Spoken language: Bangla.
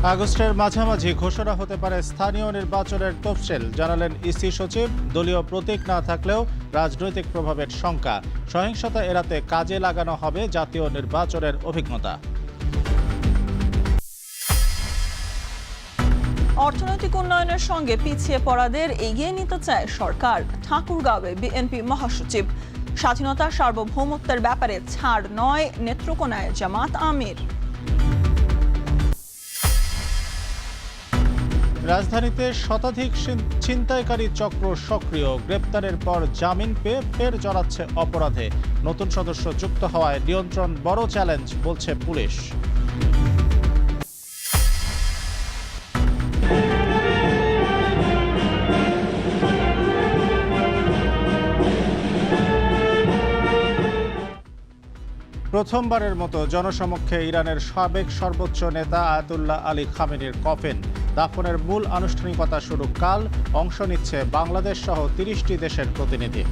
আগস্টের মাঝামাঝি ঘোষণা হতে পারে স্থানীয় নির্বাচনের তফসিল, জানালেন ইসি সচিব। দলীয় প্রতীক না থাকলেও রাজনৈতিক প্রভাবের শঙ্কা। সহিংসতা এড়াতে কাজে লাগানো হবে জাতীয় নির্বাচনের অভিজ্ঞতা। অর্থনৈতিক উন্নয়নের সঙ্গে পিছিয়ে পড়াদের এগিয়ে নিতে চায় সরকার, ঠাকুরগাঁওয়ে বিএনপি মহাসচিব। স্বাধীনতা সার্বভৌমত্বের ব্যাপারে ছাড় নয়, নেত্রকোনায় জামাত আমির। রাজধানীতে শতাধিক ছিনতাইকারী চক্র সক্রিয়। গ্রেপ্তারের পর জামিন পেয়ে ফের জড়াচ্ছে অপরাধে। নতুন সদস্য যুক্ত হওয়ায় নিয়ন্ত্রণ বড় চ্যালেঞ্জ, বলছে পুলিশ। প্রথমবারের মতো জনসমক্ষে ইরানের সাবেক সর্বোচ্চ নেতা আয়াতুল্লাহ আলী খামেনির কফিন। দাফনের মূল আনুষ্ঠানিকতা শুরু কাল। অংশ নিচ্ছে বাংলাদেশ সহ ৩০টি দেশের প্রতিনিধি।